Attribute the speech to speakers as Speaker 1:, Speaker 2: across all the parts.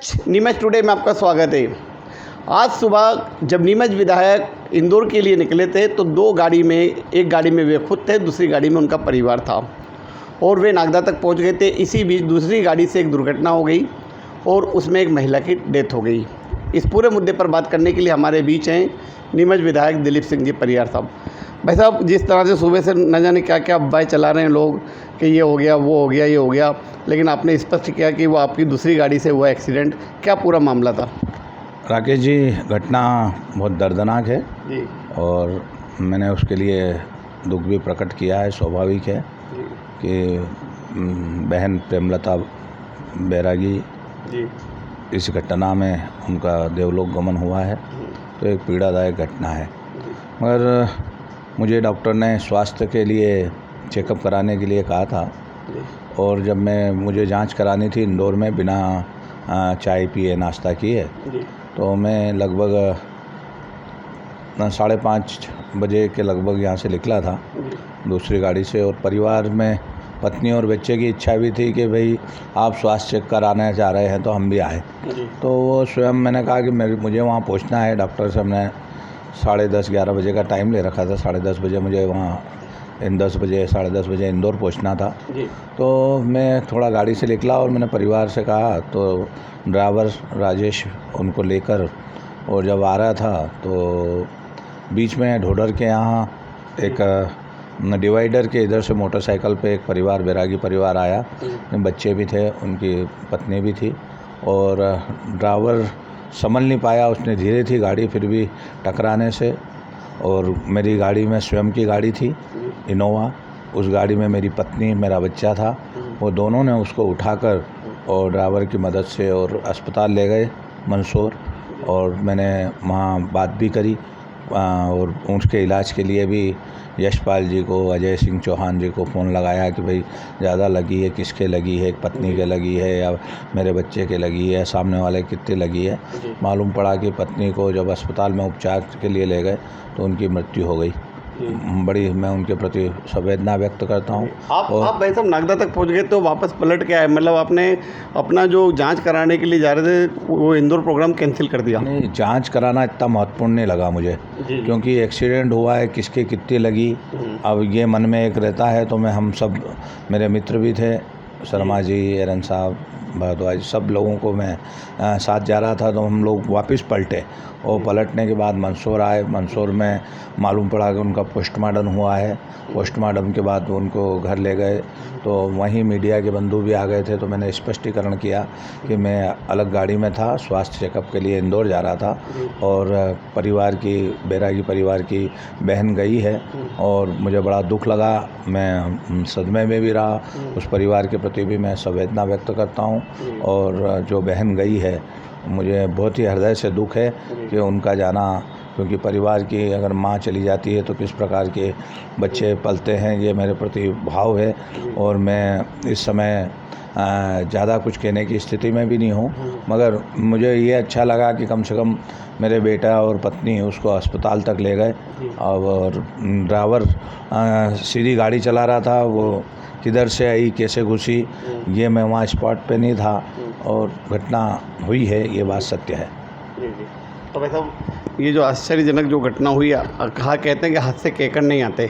Speaker 1: Neemuch today में आपका स्वागत है। आज सुबह जब नीमच विधायक इंदौर के लिए निकले थे तो एक गाड़ी में वे खुद थे, दूसरी गाड़ी में उनका परिवार था और वे नागदा तक पहुंच गए थे। इसी बीच दूसरी गाड़ी से एक दुर्घटना हो गई और उसमें एक महिला की डेथ हो गई। इस पूरे मुद्दे पर बात करने के लिए हमारे बीच हैं नीमच विधायक दिलीप सिंह जी परियार साहब। भाई साहब, जिस तरह से सुबह से न जाने क्या क्या अफवाहें चला रहे हैं लोग कि ये हो गया, वो हो गया, ये हो गया, लेकिन आपने स्पष्ट किया कि वो आपकी दूसरी गाड़ी से हुआ एक्सीडेंट, क्या पूरा मामला था?
Speaker 2: राकेश जी, घटना बहुत दर्दनाक है
Speaker 1: जी
Speaker 2: और मैंने उसके लिए दुख भी प्रकट किया है। स्वाभाविक है
Speaker 1: जी
Speaker 2: कि बहन प्रेमलता बैरागी
Speaker 1: जी
Speaker 2: इस घटना में उनका देवलोक गमन हुआ है, तो एक पीड़ादायक घटना है। मगर मुझे डॉक्टर ने स्वास्थ्य के लिए चेकअप कराने के लिए कहा था और जब मुझे जांच करानी थी इंदौर में बिना चाय पिए नाश्ता किए, तो मैं लगभग 5:30 बजे के लगभग यहाँ से निकला था दूसरी गाड़ी से। और परिवार में पत्नी और बच्चे की इच्छा भी थी कि भाई आप स्वास्थ्य चेक कराने जा रहे हैं तो हम भी आए। तो वो स्वयं मैंने कहा कि मुझे वहाँ पहुँचना है। डॉक्टर से हमने 10:30-11 बजे का टाइम ले रखा था। 10:30 बजे मुझे वहाँ 10 बजे 10:30 बजे इंदौर पहुँचना था। तो मैं थोड़ा गाड़ी से निकला और मैंने परिवार से कहा, तो ड्राइवर राजेश उनको लेकर और जब आ रहा था तो बीच में ढोडर के यहाँ एक डिवाइडर के इधर से मोटरसाइकिल पे एक परिवार, बैरागी परिवार आया। बच्चे भी थे, उनकी पत्नी भी थी और ड्राइवर संभल नहीं पाया। उसने धीरे थी गाड़ी फिर भी टकराने से, और मेरी गाड़ी में स्वयं की गाड़ी थी इनोवा, उस गाड़ी में मेरी पत्नी मेरा बच्चा था। वो दोनों ने उसको उठाकर और ड्राइवर की मदद से और अस्पताल ले गए मंदसौर, और मैंने वहाँ बात भी करी और उसके इलाज के लिए भी यशपाल जी को, अजय सिंह चौहान जी को फ़ोन लगाया कि भाई ज़्यादा लगी है, किसके लगी है, पत्नी के लगी है या मेरे बच्चे के लगी है, सामने वाले कितने लगी है। मालूम पड़ा कि पत्नी को जब अस्पताल में उपचार के लिए ले गए तो उनकी मृत्यु हो गई। बड़ी मैं उनके प्रति संवेदना व्यक्त करता हूँ।
Speaker 1: आप भाई साहब नागदा तक पहुंच गए तो वापस पलट के आए, मतलब आपने अपना जो जांच कराने के लिए जा रहे थे वो इंदौर प्रोग्राम कैंसिल कर दिया?
Speaker 2: नहीं, जांच कराना इतना महत्वपूर्ण नहीं लगा मुझे, क्योंकि एक्सीडेंट हुआ है, किसके कितनी लगी अब ये मन में एक रहता है। तो हम सब, मेरे मित्र भी थे, शर्मा जी, एरन साहब, भारद्वाज, सब लोगों को मैं साथ जा रहा था। तो हम लोग वापस पलटे और पलटने के बाद मंदसौर आए। मंदसौर में मालूम पड़ा कि उनका पोस्टमार्टम हुआ है। पोस्टमार्टम के बाद उनको घर ले गए तो वहीं मीडिया के बंधु भी आ गए थे। तो मैंने स्पष्टीकरण किया कि मैं अलग गाड़ी में था, स्वास्थ्य चेकअप के लिए इंदौर जा रहा था और परिवार की, बैरागी परिवार की बहन गई है और मुझे बड़ा दुख लगा। मैं सदमे में भी रहा, उस परिवार के प्रति भी मैं संवेदना व्यक्त करता हूँ। और जो बहन गई है, मुझे बहुत ही हृदय से दुख है कि उनका जाना, क्योंकि परिवार की अगर माँ चली जाती है तो किस प्रकार के बच्चे पलते हैं, ये मेरे प्रति भाव है। और मैं इस समय ज़्यादा कुछ कहने की स्थिति में भी नहीं हूँ, मगर मुझे ये अच्छा लगा कि कम से कम मेरे बेटा और पत्नी उसको अस्पताल तक ले गए। और ड्राइवर सीधी गाड़ी चला रहा था, वो किधर से आई, कैसे घुसी, ये मैं वहाँ स्पॉट पे नहीं था और घटना हुई है, ये बात सत्य है।
Speaker 1: तो भाई साहब, ये जो आश्चर्यजनक जो घटना हुई, कहा कहते हैं कि हाथ से केकड़ नहीं आते,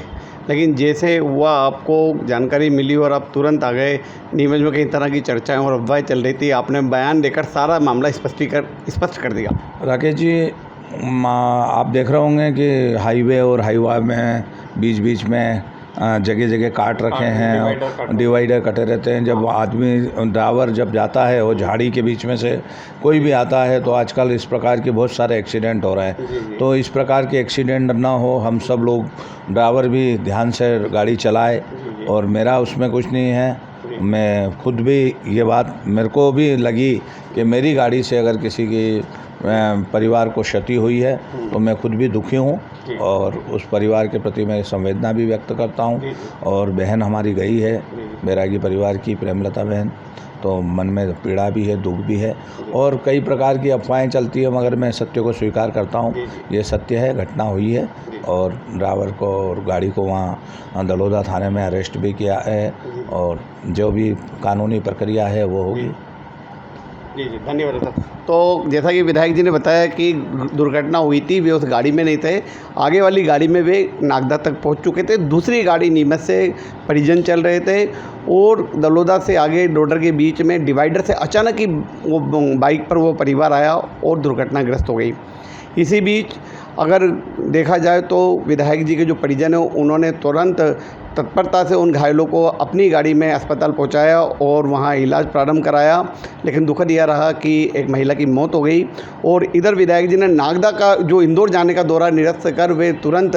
Speaker 1: लेकिन जैसे हुआ आपको जानकारी मिली और आप तुरंत आ गए। नीमच में कई तरह की चर्चाएं और अफवाहें चल रही थी, आपने बयान देकर सारा मामला स्पष्ट कर दिया।
Speaker 2: राकेश जी, आप देख रहे होंगे कि हाईवे और हाईवे में बीच बीच में जगह जगह काट रखे हैं, डिवाइडर कटे रहते हैं। जब आदमी, ड्राइवर जब जाता है वो झाड़ी के बीच में से कोई भी आता है, तो आजकल इस प्रकार के बहुत सारे एक्सीडेंट हो रहे हैं। तो इस प्रकार के एक्सीडेंट ना हो, हम सब लोग, ड्राइवर भी ध्यान से गाड़ी चलाए। और मेरा उसमें कुछ नहीं है, मैं खुद भी, ये बात मेरे को भी लगी कि मेरी गाड़ी से अगर किसी की परिवार को क्षति हुई है तो मैं खुद भी दुखी हूँ और उस परिवार के प्रति मैं संवेदना भी व्यक्त करता हूँ। और बहन हमारी गई है, बैरागी परिवार की प्रेमलता बहन, तो मन में पीड़ा भी है, दुख भी है और कई प्रकार की अफवाहें चलती है, मगर मैं सत्य को स्वीकार करता हूँ। ये सत्य है, घटना हुई है और ड्राइवर को और गाड़ी को वहाँ दलोदा थाने में अरेस्ट भी किया है और जो भी कानूनी प्रक्रिया है वो होगी।
Speaker 1: जी जी, धन्यवाद सर। तो जैसा कि विधायक जी ने बताया कि दुर्घटना हुई थी, वे उस गाड़ी में नहीं थे, आगे वाली गाड़ी में वे नागदा तक पहुंच चुके थे। दूसरी गाड़ी नीमच से परिजन चल रहे थे और दलोदा से आगे डोडर के बीच में डिवाइडर से अचानक ही वो बाइक पर वो परिवार आया और दुर्घटनाग्रस्त हो गई। इसी बीच अगर देखा जाए तो विधायक जी के जो परिजन हैं उन्होंने तुरंत तत्परता से उन घायलों को अपनी गाड़ी में अस्पताल पहुंचाया और वहां इलाज प्रारंभ कराया, लेकिन दुखद यह रहा कि एक महिला की मौत हो गई। और इधर विधायक जी ने नागदा का जो इंदौर जाने का दौरा निरस्त कर वे तुरंत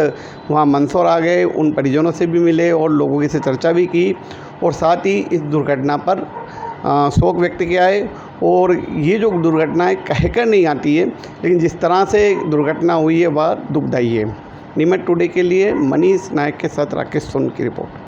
Speaker 1: वहां मंदसौर आ गए, उन परिजनों से भी मिले और लोगों की से चर्चा भी की और साथ ही इस दुर्घटना पर शोक व्यक्त किया है। और ये जो दुर्घटनाएं कहकर नहीं आती है, लेकिन जिस तरह से दुर्घटना हुई है वह दुखदायी है। नीमच टुडे के लिए मनीष नायक के साथ राकेश सोन की रिपोर्ट।